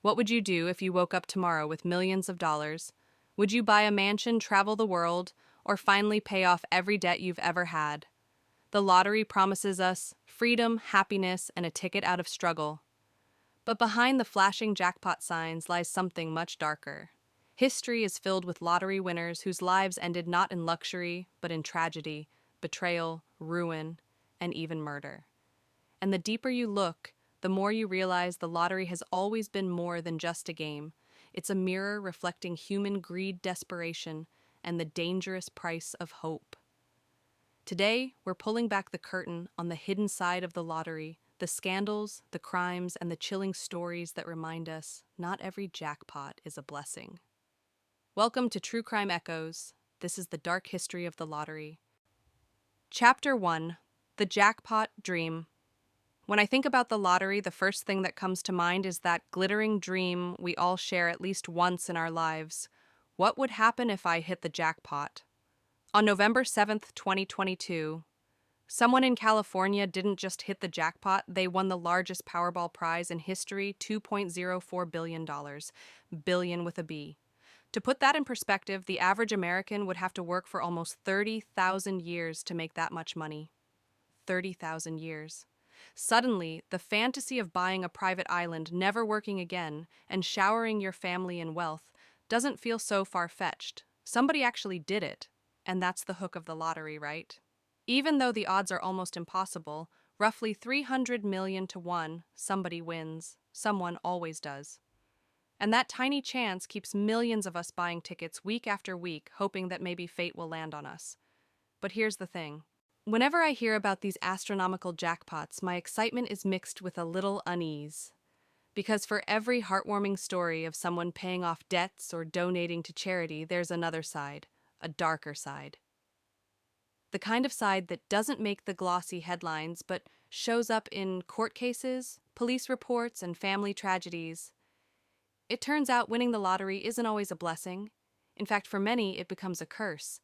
What would you do if you woke up tomorrow with millions of dollars? Would you buy a mansion, travel the world, or finally pay off every debt you've ever had? The lottery promises us freedom, happiness, and a ticket out of struggle. But behind the flashing jackpot signs lies something much darker. History is filled with lottery winners whose lives ended not in luxury, but in tragedy, betrayal, ruin, and even murder. And the deeper you look, the more you realize the lottery has always been more than just a game. It's a mirror reflecting human greed, desperation, and the dangerous price of hope. Today, we're pulling back the curtain on the hidden side of the lottery, the scandals, the crimes, and the chilling stories that remind us not every jackpot is a blessing. Welcome to True Crime Echoes. This is the dark history of the lottery. Chapter 1: The Jackpot Dream. When I think about the lottery, the first thing that comes to mind is that glittering dream we all share at least once in our lives. What would happen if I hit the jackpot? On November 7th, 2022, someone in California didn't just hit the jackpot, they won the largest Powerball prize in history, $2.04 billion. Billion with a B. To put that in perspective, the average American would have to work for almost 30,000 years to make that much money. 30,000 years. Suddenly, the fantasy of buying a private island, never working again, and showering your family in wealth doesn't feel so far-fetched. Somebody actually did it, and that's the hook of the lottery, right? Even though the odds are almost impossible, roughly 300 million to 1, somebody wins. Someone always does. And that tiny chance keeps millions of us buying tickets week after week, hoping that maybe fate will land on us. But here's the thing. Whenever I hear about these astronomical jackpots, my excitement is mixed with a little unease. Because for every heartwarming story of someone paying off debts or donating to charity, there's another side, a darker side. The kind of side that doesn't make the glossy headlines, but shows up in court cases, police reports, and family tragedies. It turns out winning the lottery isn't always a blessing. In fact, for many, it becomes a curse.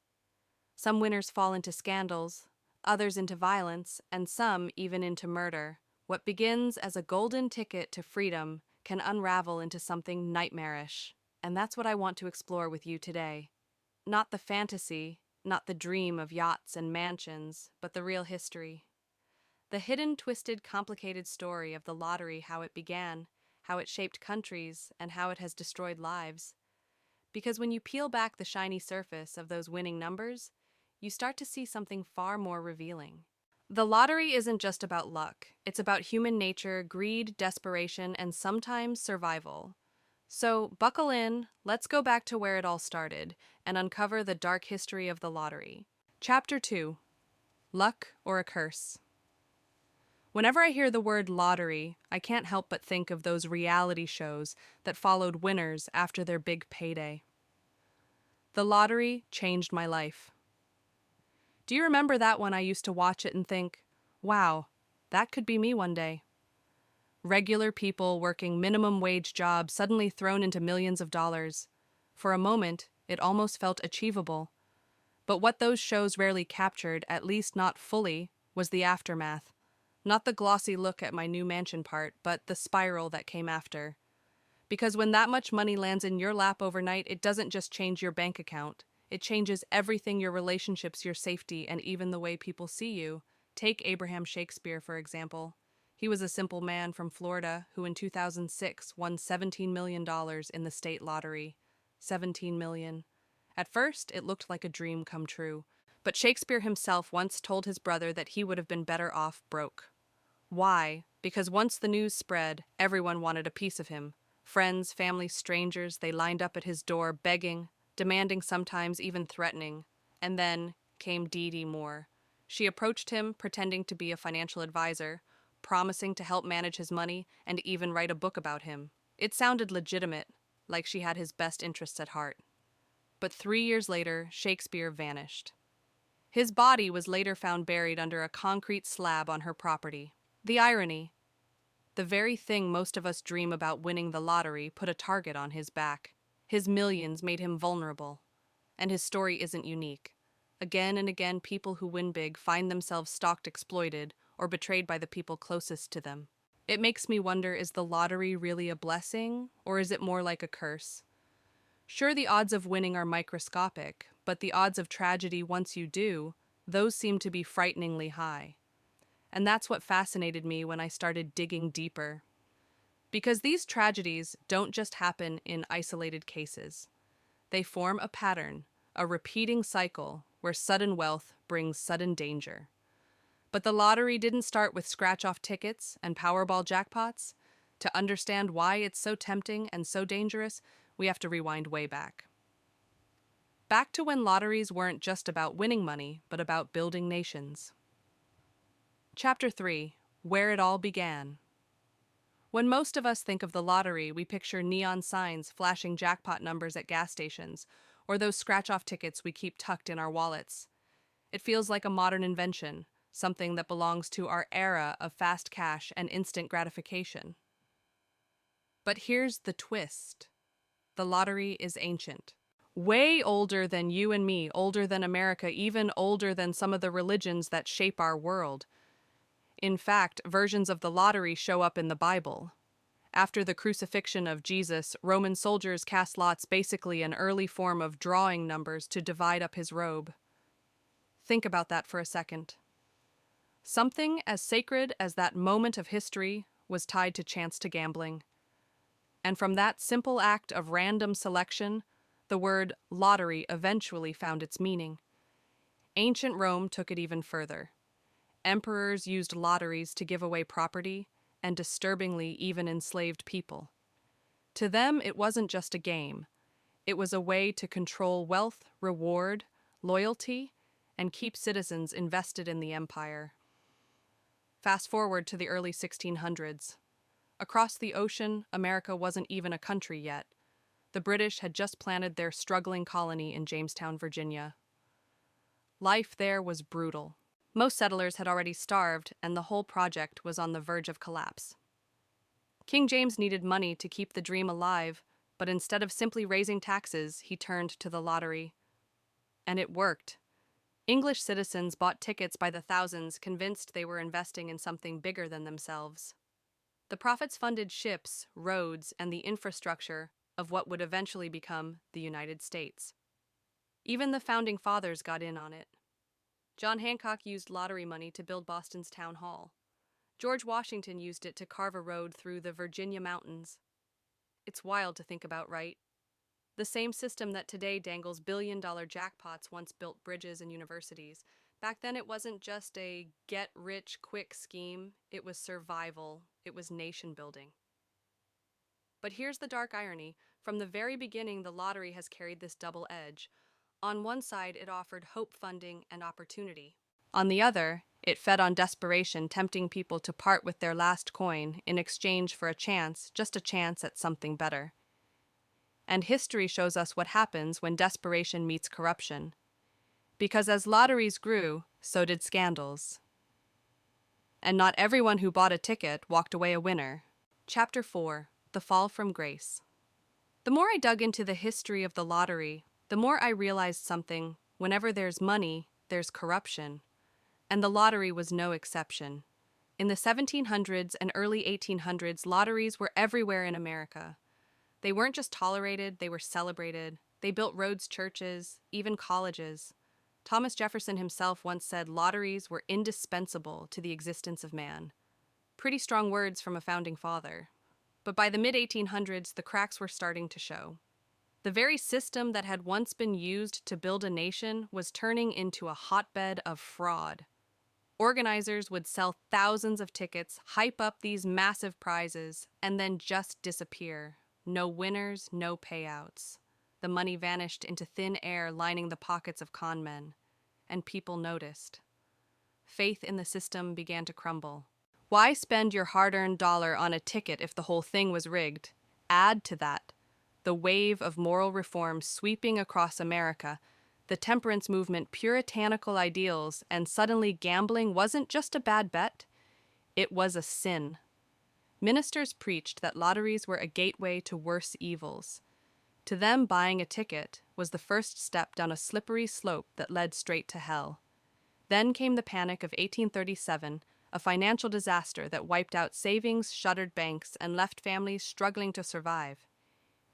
Some winners fall into scandals, others into violence, and some even into murder. What begins as a golden ticket to freedom can unravel into something nightmarish. And that's what I want to explore with you today. Not the fantasy, not the dream of yachts and mansions, but the real history. The hidden, twisted, complicated story of the lottery, how it began, how it shaped countries, and how it has destroyed lives. Because when you peel back the shiny surface of those winning numbers, you start to see something far more revealing. The lottery isn't just about luck. It's about human nature, greed, desperation, and sometimes survival. So, buckle in, let's go back to where it all started and uncover the dark history of the lottery. Chapter 2: Luck or a Curse. Whenever I hear the word lottery, I can't help but think of those reality shows that followed winners after their big payday. The lottery changed my life. Do you remember that one? I used to watch it and think, wow, that could be me one day. Regular people working minimum wage jobs suddenly thrown into millions of dollars. For a moment, it almost felt achievable. But what those shows rarely captured, at least not fully, was the aftermath. Not the glossy look at my new mansion part, but the spiral that came after. Because when that much money lands in your lap overnight, it doesn't just change your bank account. It changes everything: your relationships, your safety, and even the way people see you. Take Abraham Shakespeare, for example. He was a simple man from Florida who in 2006 won $17 million in the state lottery. $17 million. At first, it looked like a dream come true. But Shakespeare himself once told his brother that he would have been better off broke. Why? Because once the news spread, everyone wanted a piece of him. Friends, family, strangers, they lined up at his door begging, demanding, sometimes even threatening. And then came Dee Dee Moore. She approached him, pretending to be a financial advisor, promising to help manage his money and even write a book about him. It sounded legitimate, like she had his best interests at heart. But 3 years later, Shakespeare vanished. His body was later found buried under a concrete slab on her property. The irony: the very thing most of us dream about, winning the lottery, put a target on his back. His millions made him vulnerable. And his story isn't unique. Again and again, people who win big find themselves stalked, exploited, or betrayed by the people closest to them. It makes me wonder, is the lottery really a blessing, or is it more like a curse? Sure, the odds of winning are microscopic, but the odds of tragedy once you do, those seem to be frighteningly high. And that's what fascinated me when I started digging deeper. Because these tragedies don't just happen in isolated cases. They form a pattern, a repeating cycle where sudden wealth brings sudden danger. But the lottery didn't start with scratch-off tickets and Powerball jackpots. To understand why it's so tempting and so dangerous, we have to rewind way back. Back to when lotteries weren't just about winning money, but about building nations. Chapter 3: Where It All Began. When most of us think of the lottery, we picture neon signs flashing jackpot numbers at gas stations, or those scratch-off tickets we keep tucked in our wallets. It feels like a modern invention, something that belongs to our era of fast cash and instant gratification. But here's the twist. The lottery is ancient. Way older than you and me, older than America, even older than some of the religions that shape our world. In fact, versions of the lottery show up in the Bible. After the crucifixion of Jesus, Roman soldiers cast lots, basically an early form of drawing numbers to divide up his robe. Think about that for a second. Something as sacred as that moment of history was tied to chance to gambling. And from that simple act of random selection, the word lottery eventually found its meaning. Ancient Rome took it even further. Emperors used lotteries to give away property, and disturbingly even enslaved people. To them, it wasn't just a game. It was a way to control wealth, reward, loyalty, and keep citizens invested in the empire. Fast forward to the early 1600s. Across the ocean, America wasn't even a country yet. The British had just planted their struggling colony in Jamestown, Virginia. Life there was brutal. Most settlers had already starved, and the whole project was on the verge of collapse. King James needed money to keep the dream alive, but instead of simply raising taxes, he turned to the lottery. And it worked. English citizens bought tickets by the thousands, convinced they were investing in something bigger than themselves. The profits funded ships, roads, and the infrastructure of what would eventually become the United States. Even the founding fathers got in on it. John Hancock used lottery money to build Boston's town hall. George Washington used it to carve a road through the Virginia mountains. It's wild to think about, right? The same system that today dangles billion-dollar jackpots once built bridges and universities. Back then it wasn't just a get-rich-quick scheme, it was survival, it was nation-building. But here's the dark irony. From the very beginning, the lottery has carried this double edge. On one side, it offered hope, funding, and opportunity. On the other, it fed on desperation, tempting people to part with their last coin in exchange for a chance, just a chance at something better. And history shows us what happens when desperation meets corruption. Because as lotteries grew, so did scandals. And not everyone who bought a ticket walked away a winner. Chapter 4: The Fall from Grace. The more I dug into the history of the lottery, the more I realized something. Whenever there's money, there's corruption. And the lottery was no exception. In the 1700s and early 1800s, lotteries were everywhere in America. They weren't just tolerated, they were celebrated. They built roads, churches, even colleges. Thomas Jefferson himself once said lotteries were indispensable to the existence of man. Pretty strong words from a founding father. But by the mid-1800s, the cracks were starting to show. The very system that had once been used to build a nation was turning into a hotbed of fraud. Organizers would sell thousands of tickets, hype up these massive prizes, and then just disappear. No winners, no payouts. The money vanished into thin air, lining the pockets of con men. And people noticed. Faith in the system began to crumble. Why spend your hard-earned dollar on a ticket if the whole thing was rigged? Add to that the wave of moral reform sweeping across America, the temperance movement, puritanical ideals, and suddenly gambling wasn't just a bad bet, it was a sin. Ministers preached that lotteries were a gateway to worse evils. To them, buying a ticket was the first step down a slippery slope that led straight to hell. Then came the Panic of 1837, a financial disaster that wiped out savings, shuttered banks, and left families struggling to survive.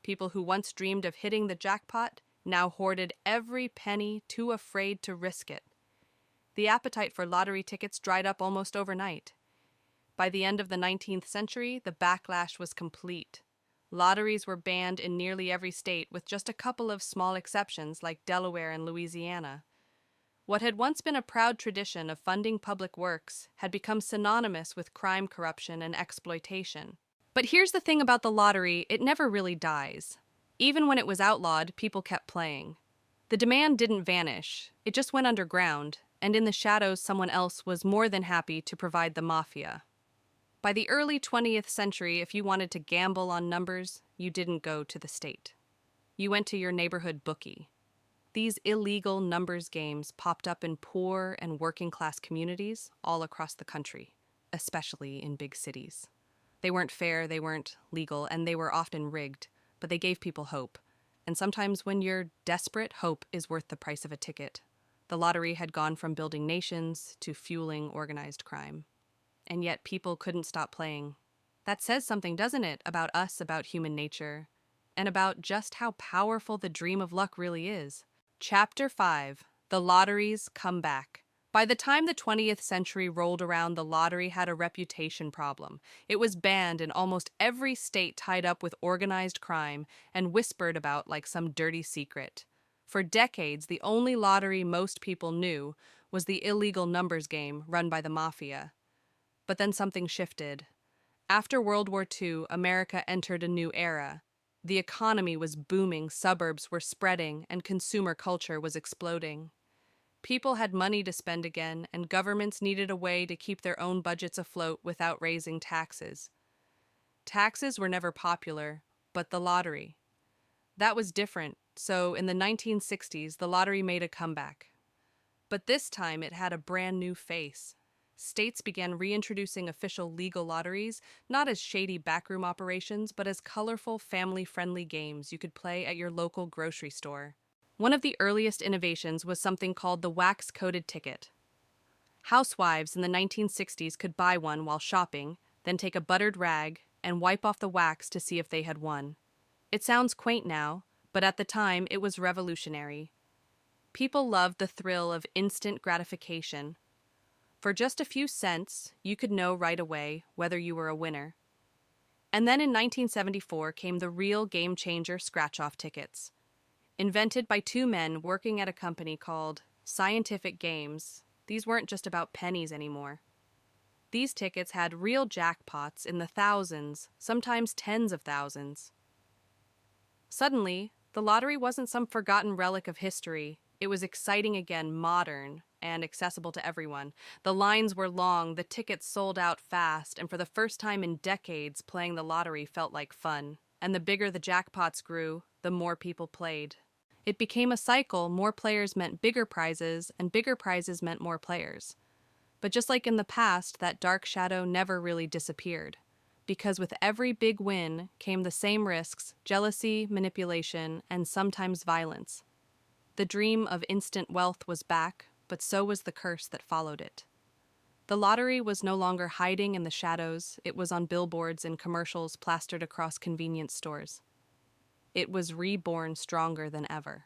People who once dreamed of hitting the jackpot now hoarded every penny, too afraid to risk it. The appetite for lottery tickets dried up almost overnight. By the end of the 19th century, the backlash was complete. Lotteries were banned in nearly every state, with just a couple of small exceptions like Delaware and Louisiana. What had once been a proud tradition of funding public works had become synonymous with crime, corruption, and exploitation. But here's the thing about the lottery, it never really dies. Even when it was outlawed, people kept playing. The demand didn't vanish, it just went underground, and in the shadows someone else was more than happy to provide the mafia. By the early 20th century, if you wanted to gamble on numbers, you didn't go to the state. You went to your neighborhood bookie. These illegal numbers games popped up in poor and working-class communities all across the country, especially in big cities. They weren't fair, they weren't legal, and they were often rigged, but they gave people hope. And sometimes when you're desperate, hope is worth the price of a ticket. The lottery had gone from building nations to fueling organized crime. And yet people couldn't stop playing. That says something, doesn't it, about us, about human nature, and about just how powerful the dream of luck really is. Chapter 5. The Lottery's Comeback. By the time the 20th century rolled around, the lottery had a reputation problem. It was banned in almost every state, tied up with organized crime and whispered about like some dirty secret. For decades, the only lottery most people knew was the illegal numbers game run by the mafia. But then something shifted. After World War II, America entered a new era. The economy was booming, suburbs were spreading, and consumer culture was exploding. People had money to spend again, and governments needed a way to keep their own budgets afloat without raising taxes. Taxes were never popular, but the lottery. That was different, so in the 1960s, the lottery made a comeback. But this time it had a brand new face. States began reintroducing official legal lotteries, not as shady backroom operations, but as colorful, family-friendly games you could play at your local grocery store. One of the earliest innovations was something called the wax-coated ticket. Housewives in the 1960s could buy one while shopping, then take a buttered rag and wipe off the wax to see if they had won. It sounds quaint now, but at the time it was revolutionary. People loved the thrill of instant gratification. For just a few cents, you could know right away whether you were a winner. And then in 1974 came the real game-changer scratch-off tickets. Invented by two men working at a company called Scientific Games, these weren't just about pennies anymore. These tickets had real jackpots in the thousands, sometimes tens of thousands. Suddenly, the lottery wasn't some forgotten relic of history. It was exciting again, modern, and accessible to everyone. The lines were long, the tickets sold out fast, and for the first time in decades, playing the lottery felt like fun. And the bigger the jackpots grew, the more people played. It became a cycle. More players meant bigger prizes, and bigger prizes meant more players. But just like in the past, that dark shadow never really disappeared. Because with every big win came the same risks: jealousy, manipulation, and sometimes violence. The dream of instant wealth was back, but so was the curse that followed it. The lottery was no longer hiding in the shadows. It was on billboards and commercials plastered across convenience stores. It was reborn stronger than ever.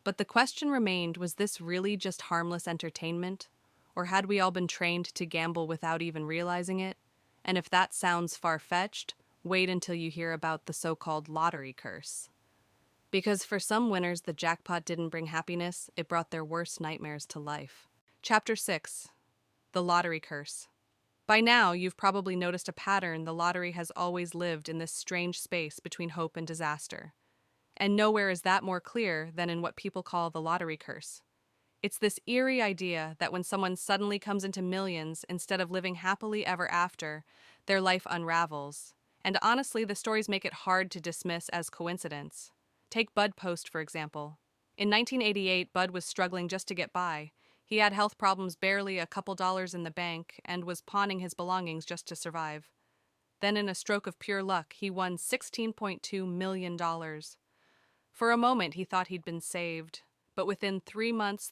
But the question remained, was this really just harmless entertainment? Or had we all been trained to gamble without even realizing it? And if that sounds far-fetched, wait until you hear about the so-called lottery curse. Because for some winners, the jackpot didn't bring happiness, it brought their worst nightmares to life. Chapter 6. The Lottery Curse. By now, you've probably noticed a pattern. The lottery has always lived in this strange space between hope and disaster. And nowhere is that more clear than in what people call the lottery curse. It's this eerie idea that when someone suddenly comes into millions, instead of living happily ever after, their life unravels. And honestly, the stories make it hard to dismiss as coincidence. Take Bud Post, for example. In 1988, Bud was struggling just to get by. He had health problems, barely a couple dollars in the bank, and was pawning his belongings just to survive. Then, in a stroke of pure luck, he won $16.2 million. For a moment, he thought he'd been saved. But within 3 months,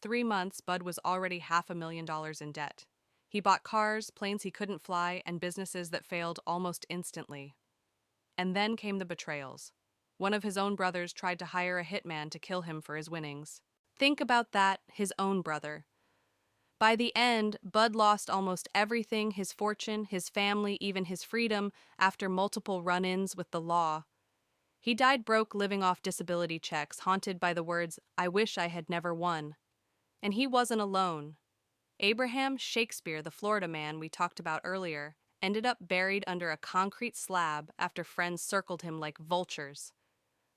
Bud was already $500,000 in debt. He bought cars, planes he couldn't fly, and businesses that failed almost instantly. And then came the betrayals. One of his own brothers tried to hire a hitman to kill him for his winnings. Think about that, his own brother. By the end, Bud lost almost everything, his fortune, his family, even his freedom, after multiple run-ins with the law. He died broke, living off disability checks, haunted by the words, "I wish I had never won." And he wasn't alone. Abraham Shakespeare, the Florida man we talked about earlier, ended up buried under a concrete slab after friends circled him like vultures.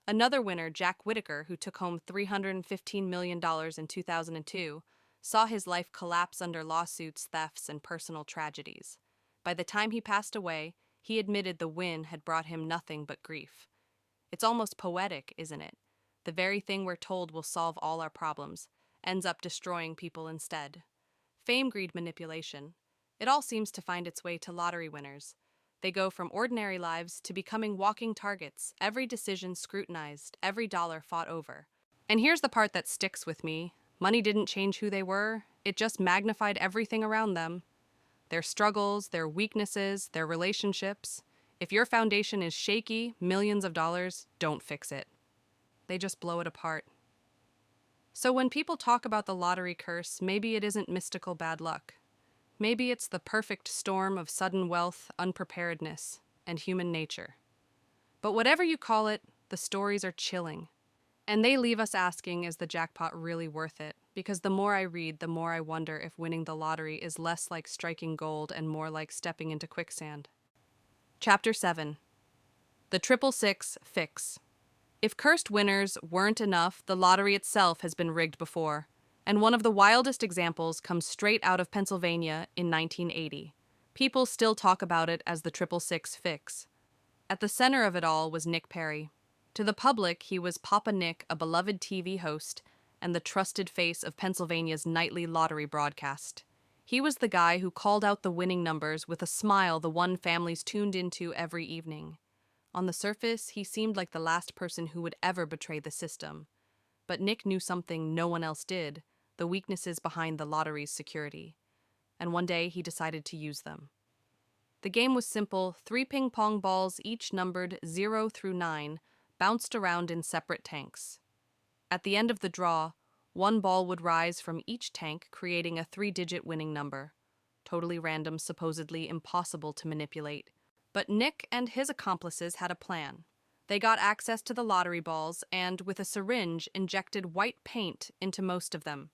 Another winner, Jack Whitaker, who took home $315 million in 2002, saw his life collapse under lawsuits, thefts, and personal tragedies. By the time he passed away, he admitted the win had brought him nothing but grief. It's almost poetic, isn't it? The very thing we're told will solve all our problems ends up destroying people instead. Fame, greed, manipulation. It all seems to find its way to lottery winners. They go from ordinary lives to becoming walking targets, every decision scrutinized, every dollar fought over. And here's the part that sticks with me. Money didn't change who they were, it just magnified everything around them. Their struggles, their weaknesses, their relationships. If your foundation is shaky, millions of dollars don't fix it. They just blow it apart. So when people talk about the lottery curse, maybe it isn't mystical bad luck. Maybe it's the perfect storm of sudden wealth, unpreparedness, and human nature. But whatever you call it, the stories are chilling. And they leave us asking, is the jackpot really worth it? Because the more I read, the more I wonder if winning the lottery is less like striking gold and more like stepping into quicksand. Chapter 7. The 666 Fix. If cursed winners weren't enough, the lottery itself has been rigged before. And one of the wildest examples comes straight out of Pennsylvania in 1980. People still talk about it as the 666 Fix. At the center of it all was Nick Perry. To the public, he was Papa Nick, a beloved TV host, and the trusted face of Pennsylvania's nightly lottery broadcast. He was the guy who called out the winning numbers with a smile, the one families tuned into every evening. On the surface, he seemed like the last person who would ever betray the system. But Nick knew something no one else did, the weaknesses behind the lottery's security. And one day, he decided to use them. The game was simple: 3 ping pong balls, each numbered 0 through 9, bounced around in separate tanks. At the end of the draw, one ball would rise from each tank, creating a 3-digit winning number. Totally random, supposedly impossible to manipulate. But Nick and his accomplices had a plan. They got access to the lottery balls and, with a syringe, injected white paint into most of them.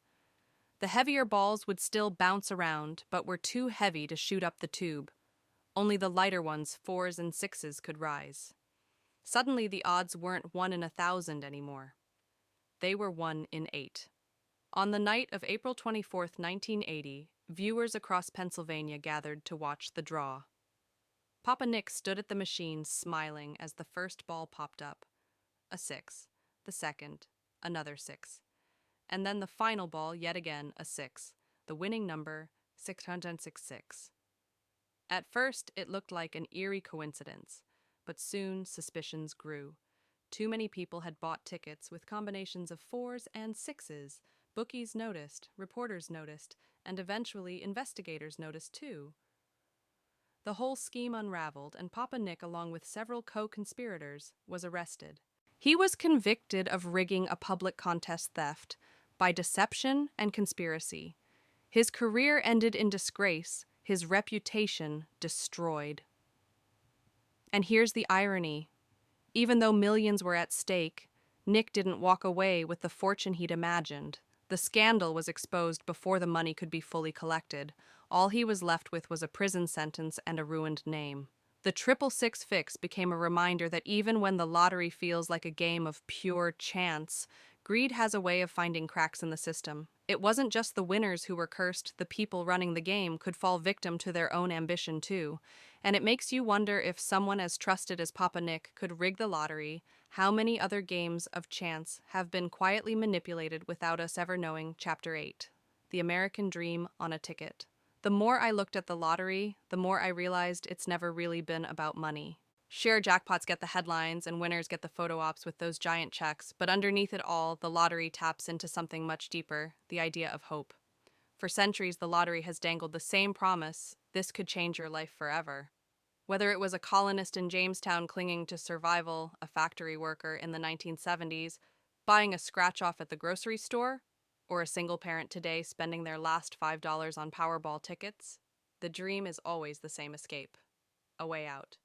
The heavier balls would still bounce around, but were too heavy to shoot up the tube. Only the lighter ones, 4s and 6s, could rise. Suddenly, the odds weren't 1 in 1,000 anymore. They were 1 in 8. On the night of April 24, 1980, viewers across Pennsylvania gathered to watch the draw. Papa Nick stood at the machine, smiling as the first ball popped up. A 6. The second, another 6. And then the final ball, yet again, a 6. The winning number, 666. At first, it looked like an eerie coincidence, but soon suspicions grew. Too many people had bought tickets with combinations of 4s and 6s. Bookies noticed, reporters noticed, and eventually investigators noticed too. The whole scheme unraveled, and Papa Nick, along with several co-conspirators, was arrested. He was convicted of rigging a public contest theft by deception and conspiracy. His career ended in disgrace, his reputation destroyed. And here's the irony. Even though millions were at stake, Nick didn't walk away with the fortune he'd imagined. The scandal was exposed before the money could be fully collected. All he was left with was a prison sentence and a ruined name. The 666 Fix became a reminder that even when the lottery feels like a game of pure chance, greed has a way of finding cracks in the system. It wasn't just the winners who were cursed, the people running the game could fall victim to their own ambition too. And it makes you wonder, if someone as trusted as Papa Nick could rig the lottery, how many other games of chance have been quietly manipulated without us ever knowing. Chapter 8. The American Dream on a Ticket. The more I looked at the lottery, the more I realized it's never really been about money. Sure, jackpots get the headlines and winners get the photo ops with those giant checks, but underneath it all, the lottery taps into something much deeper: the idea of hope. For centuries, the lottery has dangled the same promise: this could change your life forever. Whether it was a colonist in Jamestown clinging to survival, a factory worker in the 1970s buying a scratch off at the grocery store, or a single parent today spending their last $5 on Powerball tickets, the dream is always the same: escape, a way out,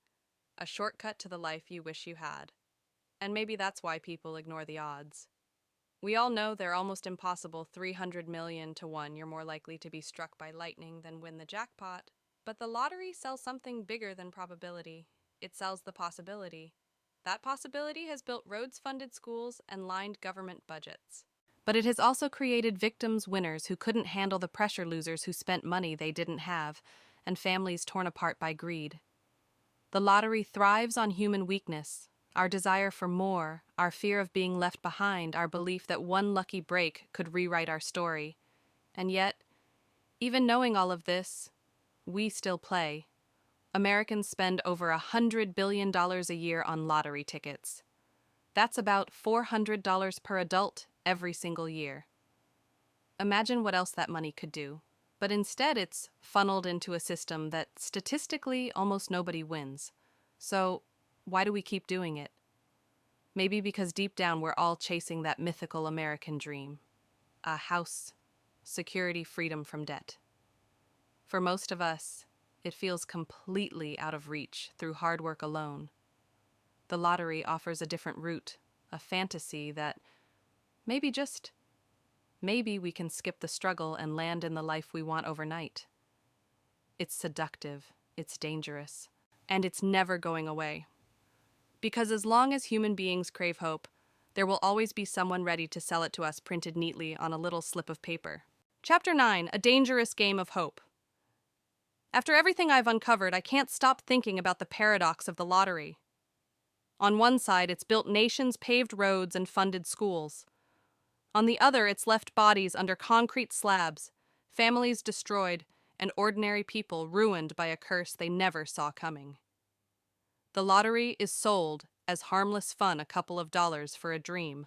a shortcut to the life you wish you had. And maybe that's why people ignore the odds. We all know they're almost impossible. 300 million to 1, you're more likely to be struck by lightning than win the jackpot. But the lottery sells something bigger than probability. It sells the possibility. That possibility has built roads, funded schools, and lined government budgets. But it has also created victims, winners who couldn't handle the pressure, losers who spent money they didn't have, and families torn apart by greed. The lottery thrives on human weakness, our desire for more, our fear of being left behind, our belief that one lucky break could rewrite our story. And yet, even knowing all of this, we still play. Americans spend over $100 billion a year on lottery tickets. That's about $400 per adult every single year. Imagine what else that money could do. But instead, it's funneled into a system that statistically almost nobody wins. So, why do we keep doing it? Maybe because deep down we're all chasing that mythical American dream: a house, security, freedom from debt. For most of us, it feels completely out of reach through hard work alone. The lottery offers a different route, a fantasy that maybe we can skip the struggle and land in the life we want overnight. It's seductive, it's dangerous, and it's never going away. Because as long as human beings crave hope, there will always be someone ready to sell it to us printed neatly on a little slip of paper. Chapter 9: A Dangerous Game of Hope. After everything I've uncovered, I can't stop thinking about the paradox of the lottery. On one side, it's built nations, paved roads, and funded schools. On the other, it's left bodies under concrete slabs, families destroyed, and ordinary people ruined by a curse they never saw coming. The lottery is sold as harmless fun, a couple of dollars for a dream.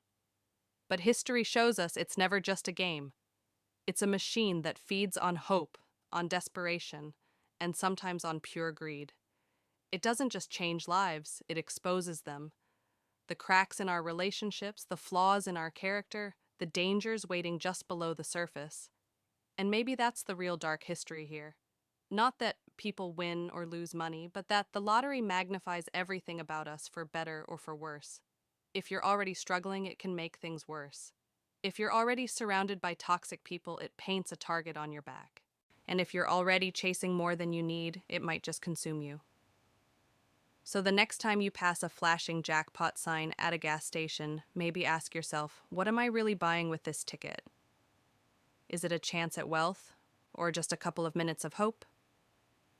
But history shows us it's never just a game. It's a machine that feeds on hope, on desperation, and sometimes on pure greed. It doesn't just change lives, it exposes them. The cracks in our relationships, the flaws in our character, the dangers waiting just below the surface. And maybe that's the real dark history here. Not that people win or lose money, but that the lottery magnifies everything about us for better or for worse. If you're already struggling, it can make things worse. If you're already surrounded by toxic people, it paints a target on your back. And if you're already chasing more than you need, it might just consume you. So the next time you pass a flashing jackpot sign at a gas station, maybe ask yourself, what am I really buying with this ticket? Is it a chance at wealth, or just a couple of minutes of hope?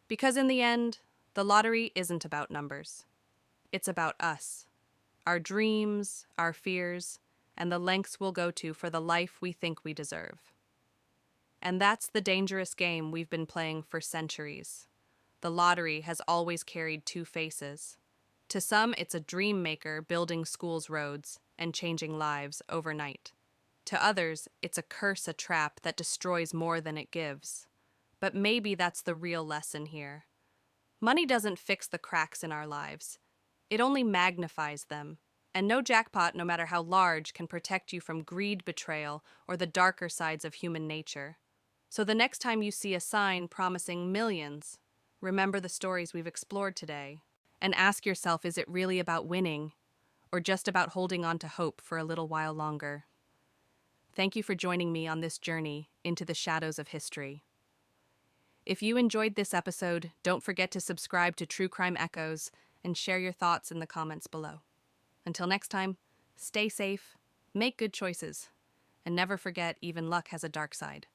Because in the end, the lottery isn't about numbers. It's about us, our dreams, our fears, and the lengths we'll go to for the life we think we deserve. And that's the dangerous game we've been playing for centuries. The lottery has always carried two faces. To some, it's a dream maker building schools, roads, and changing lives overnight. To others, it's a curse, a trap that destroys more than it gives. But maybe that's the real lesson here. Money doesn't fix the cracks in our lives. It only magnifies them. And no jackpot, no matter how large, can protect you from greed, betrayal, or the darker sides of human nature. So the next time you see a sign promising millions, remember the stories we've explored today, and ask yourself, is it really about winning, or just about holding on to hope for a little while longer? Thank you for joining me on this journey into the shadows of history. If you enjoyed this episode, don't forget to subscribe to True Crime Echoes and share your thoughts in the comments below. Until next time, stay safe, make good choices, and never forget even luck has a dark side.